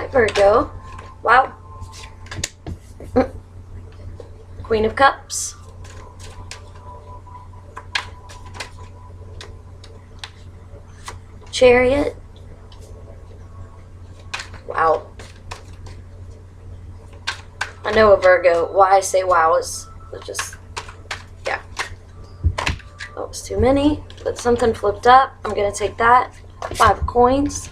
Hi, Virgo. Wow. Queen of Cups. Chariot. Wow. I know a Virgo. Why I say wow is just, yeah. That was too many, but something flipped up. I'm going to take that. 5 of coins.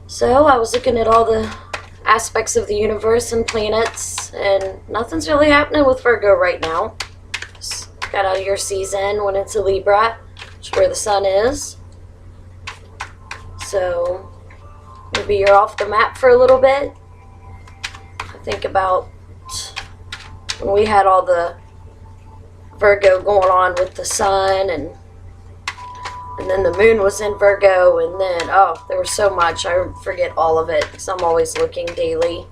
So I was looking at all the aspects of the universe and planets, and nothing's really happening with Virgo right now. Just got out of your season, went into Libra, which is where the sun is. So maybe you're off the map for a little bit. I think about when we had all the Virgo going on with the sun, and then the moon was in Virgo, and then, oh, there was so much. I forget all of it because I'm always looking daily.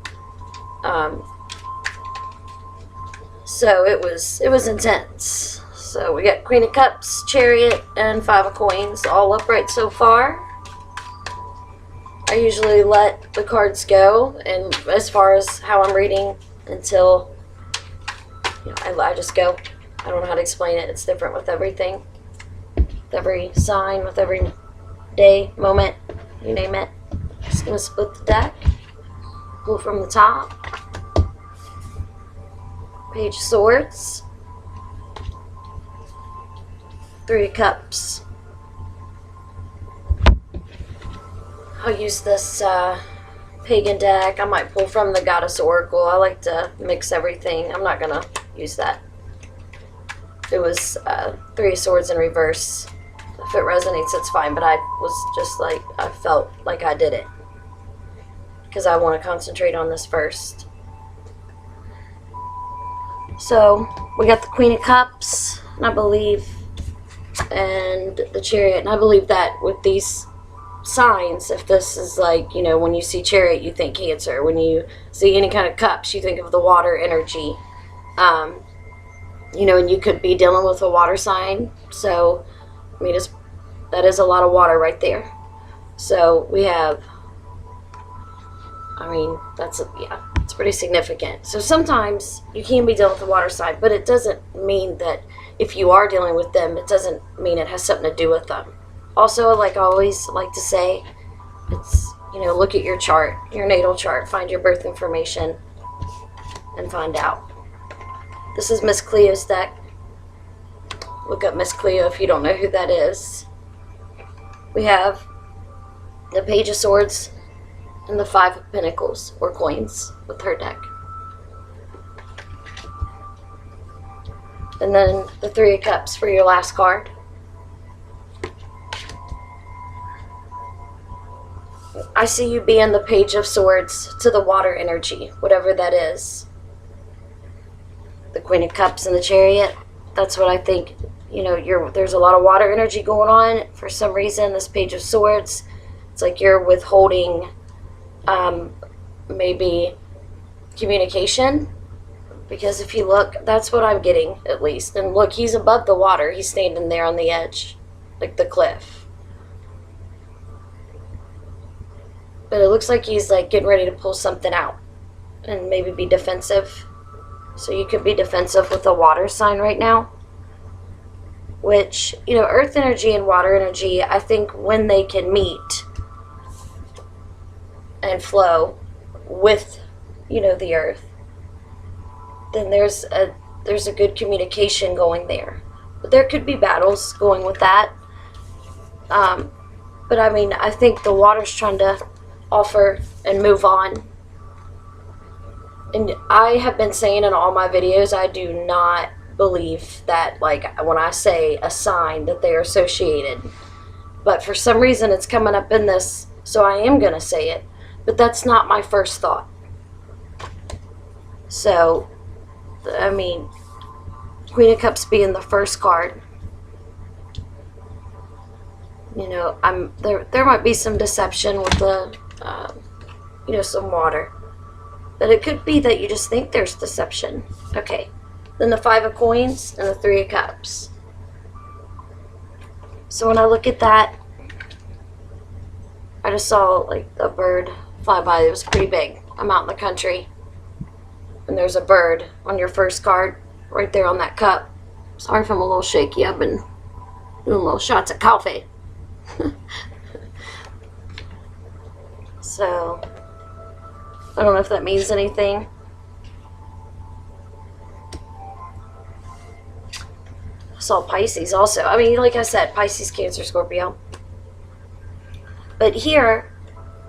So it was intense. So we got Queen of Cups, Chariot, and 5 of Coins, all upright so far. I usually let the cards go, and as far as how I'm reading, until, you know, I just go. I don't know how to explain it. It's different with everything. With every sign, with every day, moment, you name it. Just going to split the deck. Pull from the top. Page of Swords. 3 of Cups. I'll use this pagan deck. I might pull from the Goddess Oracle. I like to mix everything. I'm not going to use that. It was 3 of Swords in reverse. If it resonates, it's fine, but I was just like, I felt like I did it. Because I want to concentrate on this first. So, we got the Queen of Cups, and I believe, and the Chariot, and I believe that with these signs, if this is like, you know, when you see Chariot, you think Cancer. When you see any kind of cups, you think of the water energy. You know, and you could be dealing with a water sign. So, I mean, that is a lot of water right there. So, we have, I mean, yeah, it's pretty significant. So, sometimes you can be dealing with a water sign, but it doesn't mean that if you are dealing with them, it doesn't mean it has something to do with them. Also, like I always like to say, it's, you know, look at your chart, your natal chart, find your birth information, and find out. This is Miss Cleo's deck. Look up Miss Cleo if you don't know who that is. We have the Page of Swords and the 5 of Pentacles, or coins, with her deck. And then the 3 of Cups for your last card. I see you being the Page of Swords to the water energy, whatever that is. The Queen of Cups and the Chariot, that's what I think. You know, there's a lot of water energy going on. For some reason, this Page of Swords, it's like you're withholding maybe communication. Because if you look, that's what I'm getting, at least. And look, he's above the water. He's standing there on the edge, like the cliff. But it looks like he's like getting ready to pull something out and maybe be defensive. So you could be defensive with a water sign right now. Which, you know, earth energy and water energy, I think when they can meet and flow with, you know, the earth, then there's a good communication going there. But there could be battles going with that. But I mean, I think the water's trying to offer and move on. And I have been saying in all my videos, I do not believe that, like, when I say a sign, that they are associated. But for some reason, it's coming up in this, so I am going to say it. But that's not my first thought. So, I mean, Queen of Cups being the first card. You know, there might be some deception with the, you know, some water. But it could be that you just think there's deception. Okay. Then the 5 of Coins and the 3 of Cups. So when I look at that, I just saw like a bird fly by. It was pretty big. I'm out in the country, and there's a bird on your first card right there on that cup. Sorry if I'm a little shaky. I've been doing little shots of coffee. So I don't know if that means anything. I saw Pisces also. I mean, like I said, Pisces, Cancer, Scorpio. But here,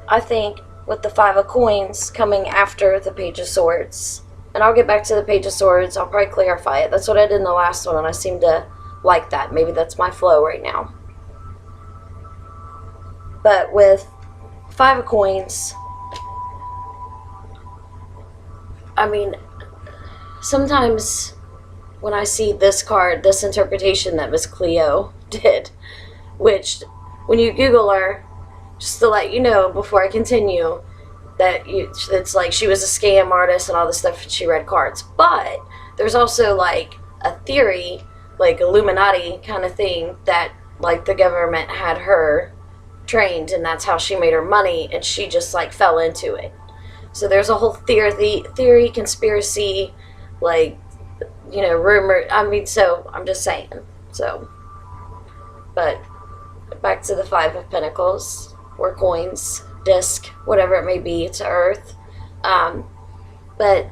I think with the Five of Coins coming after the Page of Swords, and I'll get back to the Page of Swords, I'll probably clarify it. That's what I did in the last one, and I seem to like that. Maybe that's my flow right now. But with Five of Coins, I mean, sometimes when I see this card, this interpretation that Miss Cleo did, which when you Google her, just to let you know before I continue, that it's like she was a scam artist and all this stuff, and she read cards. But there's also like a theory, like Illuminati kind of thing, that like the government had her trained, and that's how she made her money, and she just like fell into it. So there's a whole theory, conspiracy, like, you know, rumor. I mean, so I'm just saying. So, but back to the Five of Pentacles, or coins, disc, whatever it may be, to Earth. But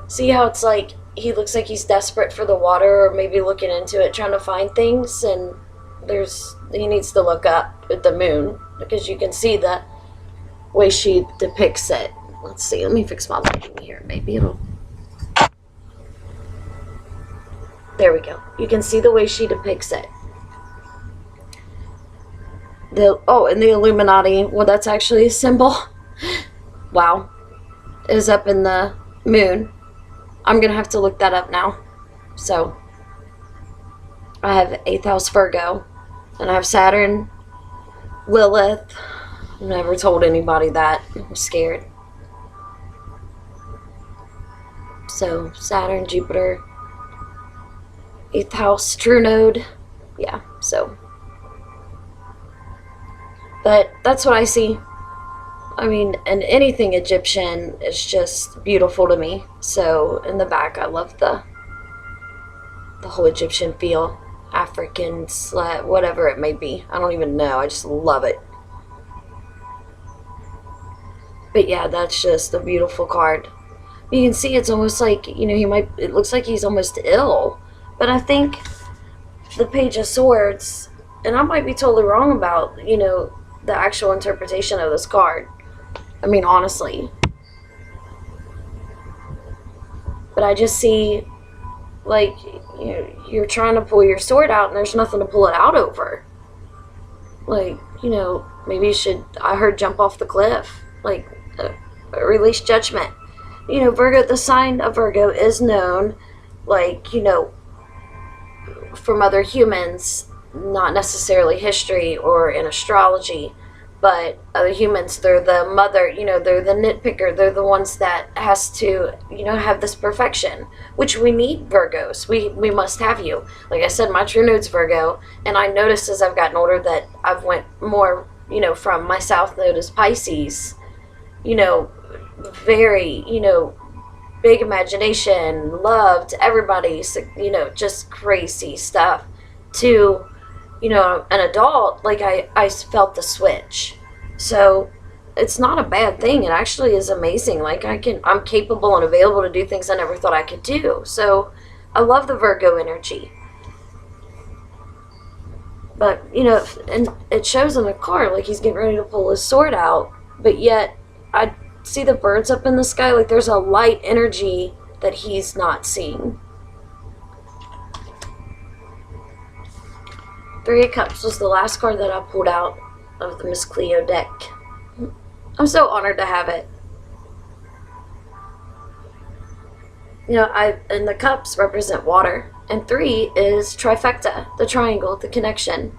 see how it's like he looks like he's desperate for the water, or maybe looking into it, trying to find things, and he needs to look up at the moon, because you can see the way she depicts it. Let's see, let me fix my lighting here. Maybe it'll... There we go. You can see the way she depicts it. And the Illuminati, well, that's actually a symbol. Wow. Is up in the moon. I'm going to have to look that up now. So, I have 8th house Virgo, and I have Saturn, Lilith. I've never told anybody that. I'm scared. So, Saturn, Jupiter, 8th house, true node. Yeah, so. But that's what I see. I mean, and anything Egyptian is just beautiful to me. So, in the back, I love the whole Egyptian feel. African, whatever it may be. I don't even know. I just love it. But yeah, that's just a beautiful card. You can see it's almost like, you know, it looks like he's almost ill. But I think the Page of Swords, and I might be totally wrong about, you know, the actual interpretation of this card. I mean, honestly. But I just see, like, you know, you're trying to pull your sword out and there's nothing to pull it out over. Like, you know, maybe you should, I heard jump off the cliff. Like, release judgment. You know, Virgo, the sign of Virgo is known, like, you know, from other humans, not necessarily history or in astrology, but other humans, they're the mother, you know, they're the nitpicker, they're the ones that has to, you know, have this perfection, which we need Virgos. We must have you. Like I said, my true node's Virgo, and I noticed as I've gotten older that I've went more, you know, from my south node as Pisces, you know, very, you know, big imagination, loved everybody, you know, just crazy stuff, to, you know, an adult, like I felt the switch. So it's not a bad thing. It actually is amazing. Like I'm capable and available to do things I never thought I could do. So I love the Virgo energy. But, you know, and it shows in the card, like he's getting ready to pull his sword out, but yet I see the birds up in the sky, like there's a light energy that he's not seeing. Three of Cups was the last card that I pulled out of the Miss Cleo deck. I'm so honored to have it. You know, and the cups represent water, and 3 is trifecta, the triangle, the connection.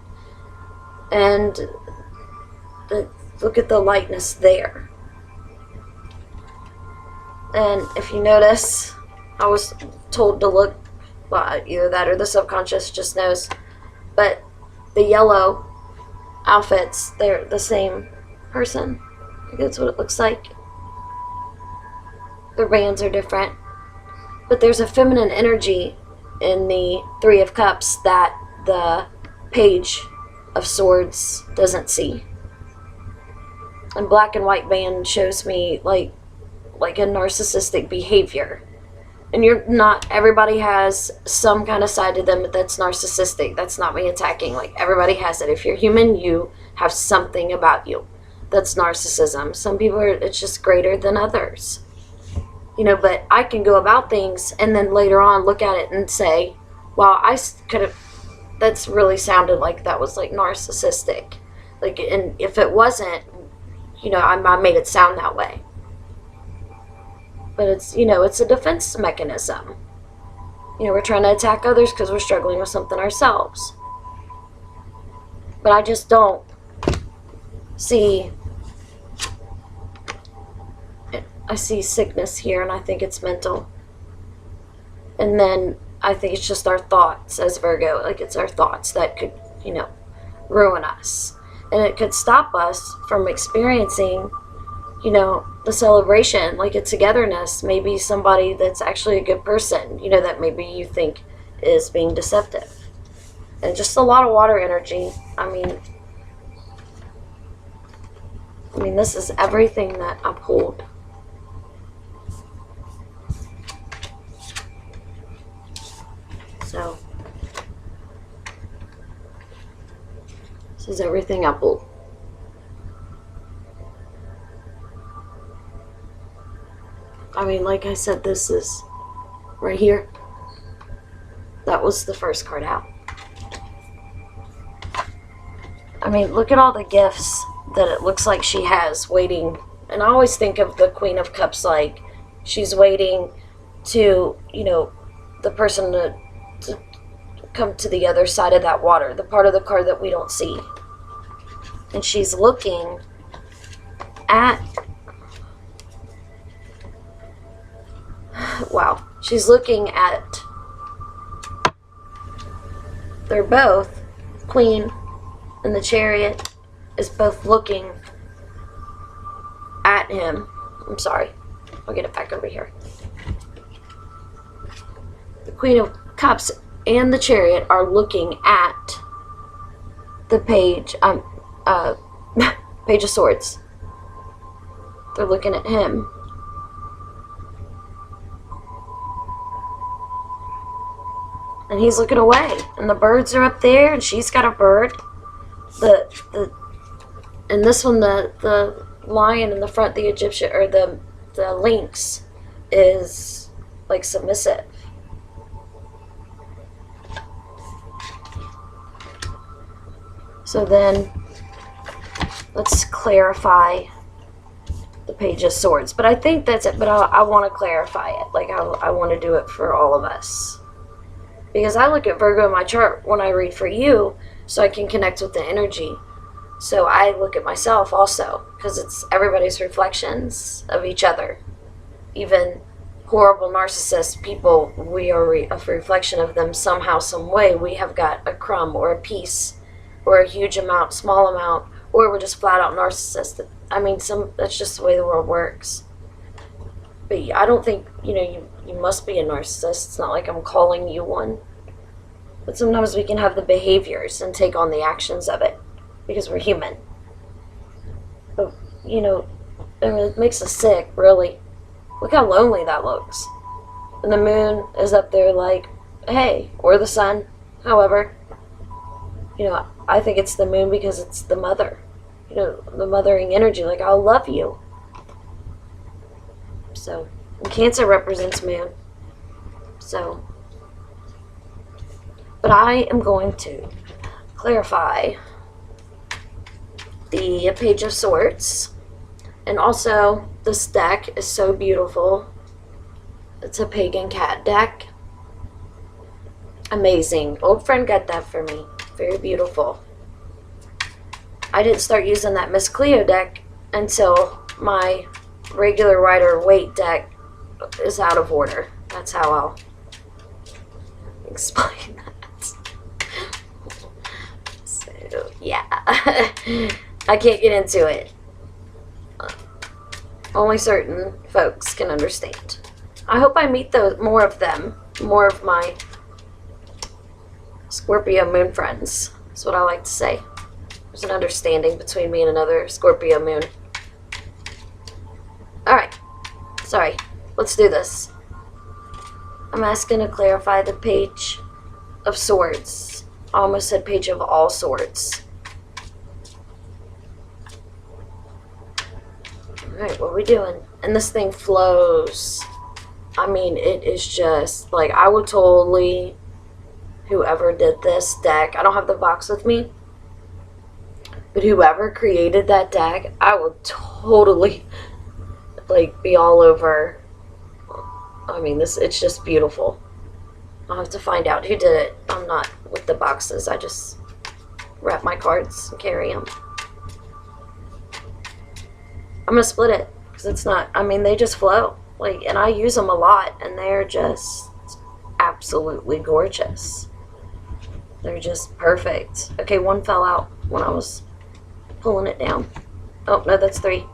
And look at the lightness there. And if you notice, I was told to look, well, either that or the subconscious just knows, but the yellow outfits, they're the same person. I think that's what it looks like. Their bands are different. But there's a feminine energy in the Three of Cups that the Page of Swords doesn't see. And black and white band shows me like a narcissistic behavior. And you're not, everybody has some kind of side to them that's narcissistic. That's not me attacking. Like, everybody has it. If you're human, you have something about you that's narcissism. Some people are, it's just greater than others. You know, but I can go about things and then later on look at it and say, well, I could have, that's really sounded like that was like narcissistic. Like, and if it wasn't, you know, I made it sound that way. But it's, you know, it's a defense mechanism. You know, we're trying to attack others because we're struggling with something ourselves. But I just don't see, I see sickness here, and I think it's mental. And then I think it's just our thoughts as Virgo. Like, it's our thoughts that could, you know, ruin us. And it could stop us from experiencing, you know, the celebration, like a togetherness. Maybe somebody that's actually a good person, you know, that maybe you think is being deceptive. And just a lot of water energy. I mean, this is everything that I pulled. So, this is everything I pulled. I mean, like I said, this is right here. That was the first card out. I mean, look at all the gifts that it looks like she has waiting. And I always think of the Queen of Cups like she's waiting to, you know, the person to come to the other side of that water, the part of the card that we don't see. And she's looking at, wow, she's looking at, they're both, Queen and the Chariot is both looking at him. I'm sorry, I'll get it back over here. The Queen of Cups and the Chariot are looking at the Page, Page of Swords. They're looking at him. And he's looking away. And the birds are up there, and she's got a bird. And this one, the lion in the front, the Egyptian, or the lynx, is like submissive. So then, let's clarify the Page of Swords. But I think that's it. But I want to clarify it. Like, I want to do it for all of us. Because I look at Virgo in my chart when I read for you, so I can connect with the energy. So I look at myself also, because it's everybody's reflections of each other. Even horrible narcissist people, we are a reflection of them somehow, some way. We have got a crumb or a piece or a huge amount, small amount, or we're just flat out narcissist. I mean, that's just the way the world works. But I don't think, you know, you must be a narcissist. It's not like I'm calling you one. But sometimes we can have the behaviors and take on the actions of it because we're human. But, you know, I mean, it makes us sick, really. Look how lonely that looks. And the moon is up there like, hey, or the sun, however. You know, I think it's the moon because it's the mother. You know, the mothering energy, like, I'll love you. So, and Cancer represents moon. So, but I am going to clarify the Page of Swords. And also, this deck is so beautiful. It's a pagan cat deck. Amazing. Old friend got that for me. Very beautiful. I didn't start using that Miss Cleo deck until my regular Rider-Waite deck is out of order. That's how I'll explain that. So, I can't get into it. Only certain folks can understand. I hope I meet more of them, more of my Scorpio moon friends. That's what I like to say. There's an understanding between me and another Scorpio moon. Alright. Sorry. Let's do this. I'm asking to clarify the Page of Swords. I almost said Page of all Swords. Alright, what are we doing? And this thing flows. I mean, it is just, like, I would totally, whoever did this deck, I don't have the box with me, but whoever created that deck, I would totally, like, be all over. I mean, it's just beautiful. I'll have to find out who did it. I'm not with the boxes. I just wrap my cards and carry them. I'm going to split it because it's not, I mean, they just flow. Like, and I use them a lot, and they're just absolutely gorgeous. They're just perfect. Okay, one fell out when I was pulling it down. Oh, no, that's 3.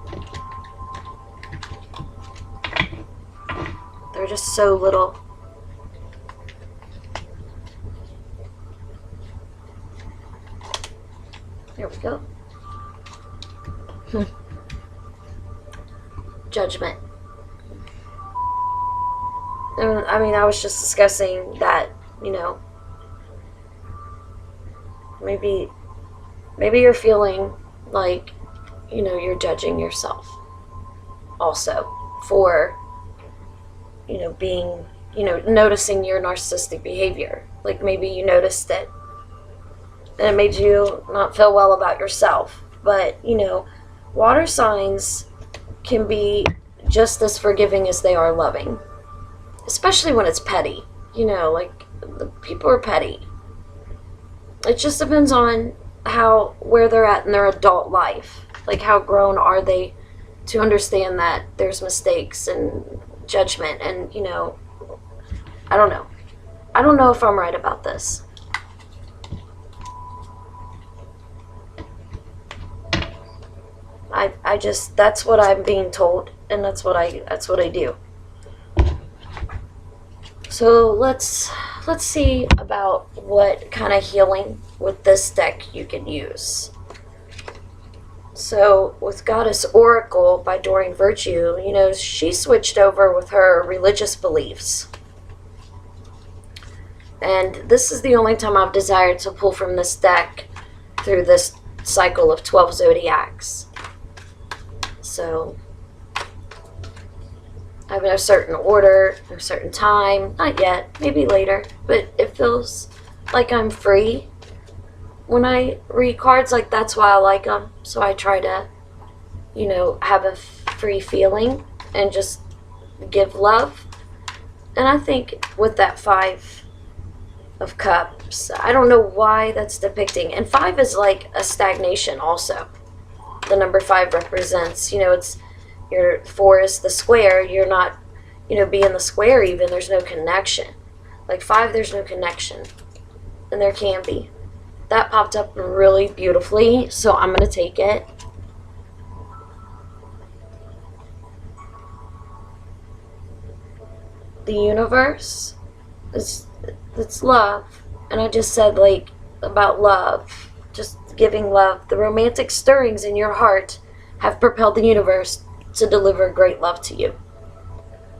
They're just so little. There we go. Judgment. And, I mean, I was just discussing that, you know, maybe you're feeling like, you know, you're judging yourself also for, you know, being, you know, noticing your narcissistic behavior. Like, maybe you noticed it and it made you not feel well about yourself. But, you know, water signs can be just as forgiving as they are loving, especially when it's petty. You know, like, the people are petty. It just depends on where they're at in their adult life. Like, how grown are they to understand that there's mistakes and judgment, and, you know, I don't know. I don't know if I'm right about this. I just, that's what I'm being told, and that's what I do. So let's see about what kind of healing with this deck you can use. So with Goddess Oracle by Doreen Virtue, you know, she switched over with her religious beliefs. And this is the only time I've desired to pull from this deck through this cycle of 12 zodiacs. So I have no certain order, no certain time, not yet, maybe later, but it feels like I'm free. When I read cards, like, that's why I like them. So I try to, you know, have a free feeling and just give love. And I think with that 5 of Cups, I don't know why that's depicting. And 5 is like a stagnation also. The number 5 represents, you know, it's your 4 is the square. You're not, you know, being the square even. There's no connection. Like 5, there's no connection. And there can be. That popped up really beautifully, so I'm going to take it. The universe it's love. And I just said, like, about love. Just giving love. The romantic stirrings in your heart have propelled the universe to deliver great love to you.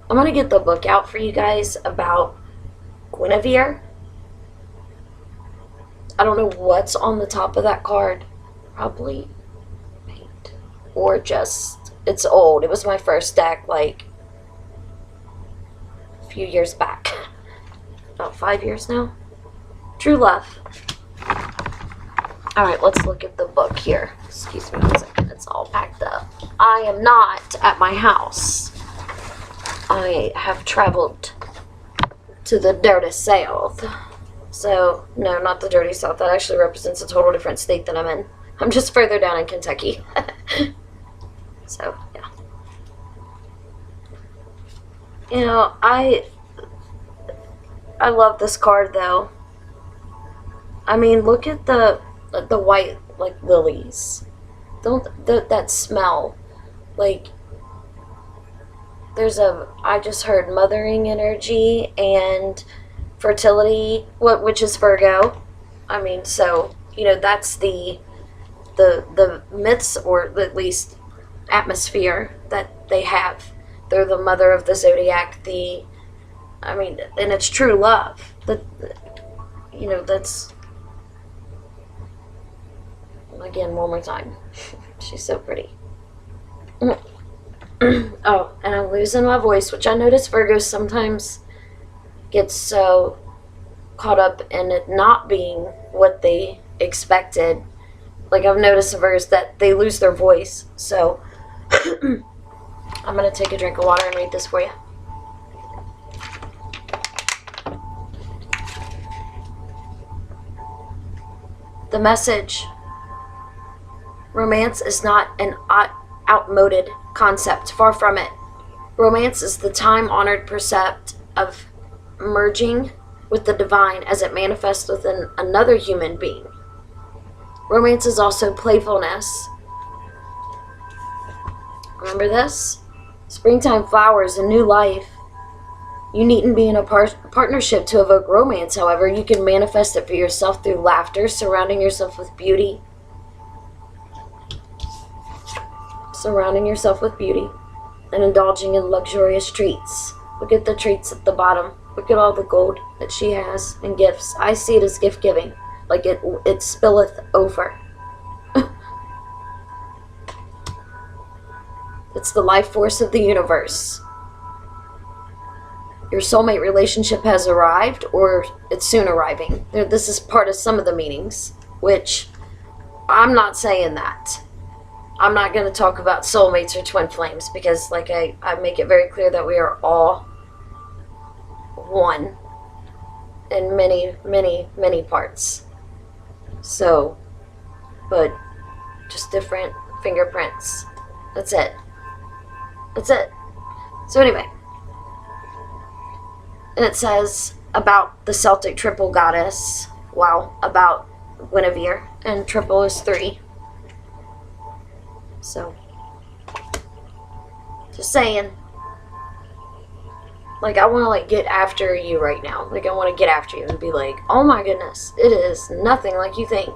I'm going to get the book out for you guys about Guinevere. I don't know what's on the top of that card. Probably paint. Or just, it's old. It was my first deck, like, a few years back. About 5 years now. True Love. Alright, let's look at the book here. Excuse me one second. It's all packed up. I am not at my house. I have traveled to the dirty south. So, no, not the dirty south. That actually represents a total different state than I'm in. I'm just further down in Kentucky. So, yeah. You know, I love this card, though. I mean, look at the the white, like, lilies. That smell. Like, I just heard mothering energy and fertility, which is Virgo. I mean, so, that's the myths, or at least atmosphere that they have. They're the mother of the zodiac, and it's true love. That's, again, one more time. She's so pretty. Oh, and I'm losing my voice, which I notice Virgos sometimes get so caught up in it not being what they expected. Like, I've noticed in Virgos that they lose their voice. So, I'm going to take a drink of water and read this for you. The message: romance is not an outmoded concept. Far from it. Romance is the time-honored precept of merging with the divine as it manifests within another human being. Romance is also playfulness. Remember this? Springtime flowers and new life. You needn't be in a partnership to evoke romance, however. You can manifest it for yourself through laughter, surrounding yourself with beauty. Surrounding yourself with beauty and indulging in luxurious treats. Look at the treats at the bottom. Look at all the gold that she has and gifts. I see it as gift giving, like it spilleth over. It's the life force of the universe. Your soulmate relationship has arrived, or it's soon arriving. This is part of some of the meanings, which I'm not saying that. I'm not going to talk about soulmates or twin flames, because like I make it very clear that we are all one in many, many, many parts. So, but just different fingerprints. That's it. That's it. So anyway, and it says about the Celtic triple goddess. Wow, about Guinevere, and triple is 3. So, just saying. Like, I want to, like, get after you right now. Like, I want to get after you and be like, oh my goodness, it is nothing like you think.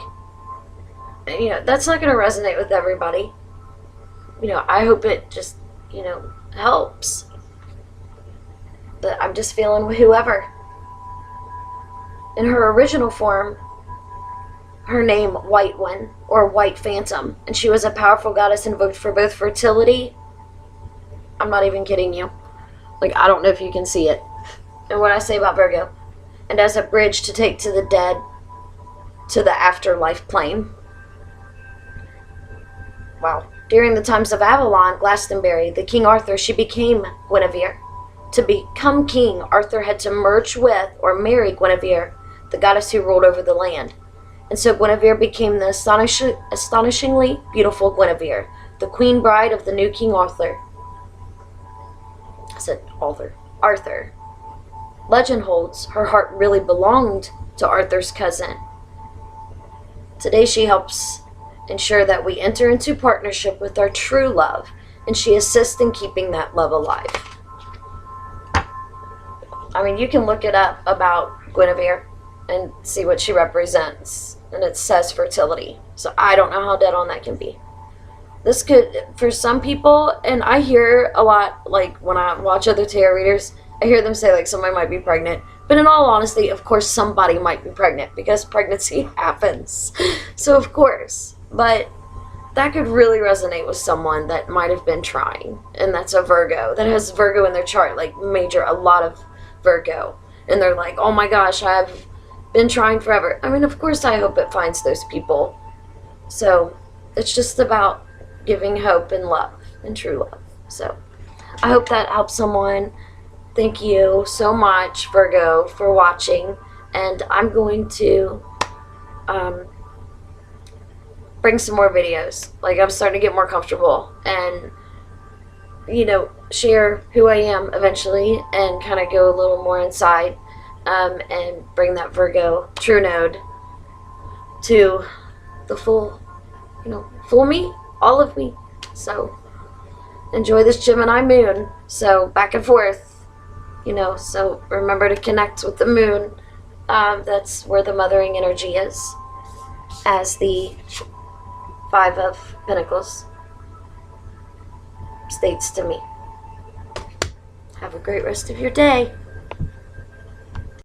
And, that's not going to resonate with everybody. I hope it just, helps. But I'm just feeling with whoever. In her original form, her name, White One, or White Phantom, and she was a powerful goddess invoked for both fertility. I'm not even kidding you. Like, I don't know if you can see it. And what I say about Virgo. And as a bridge to take to the dead, to the afterlife plane. Wow. During the times of Avalon, Glastonbury, the King Arthur, she became Guinevere. To become king, Arthur had to merge with or marry Guinevere, the goddess who ruled over the land. And so Guinevere became the astonishingly beautiful Guinevere, the queen bride of the new King Arthur. I said Arthur. Legend holds her heart really belonged to Arthur's cousin. Today she helps ensure that we enter into partnership with our true love, and she assists in keeping that love alive. I mean, you can look it up about Guinevere and see what she represents, and it says fertility. So I don't know how dead on that can be. This could, for some people, and I hear a lot, like when I watch other tarot readers, I hear them say like somebody might be pregnant. But in all honesty, of course somebody might be pregnant because pregnancy happens. So of course. But that could really resonate with someone that might have been trying. And that's a Virgo. That has Virgo in their chart, like a lot of Virgo. And they're like, oh my gosh, I've been trying forever. I mean, of course I hope it finds those people. So it's just about giving hope and love and true love. So I hope that helps someone. Thank you so much, Virgo, for watching. And I'm going to bring some more videos. Like, I'm starting to get more comfortable and, share who I am eventually and kind of go a little more inside and bring that Virgo true node to the full, full me, all of me. So enjoy this Gemini moon. So back and forth, so remember to connect with the moon. That's where the mothering energy is, as the Five of Pentacles states to me. Have a great rest of your day.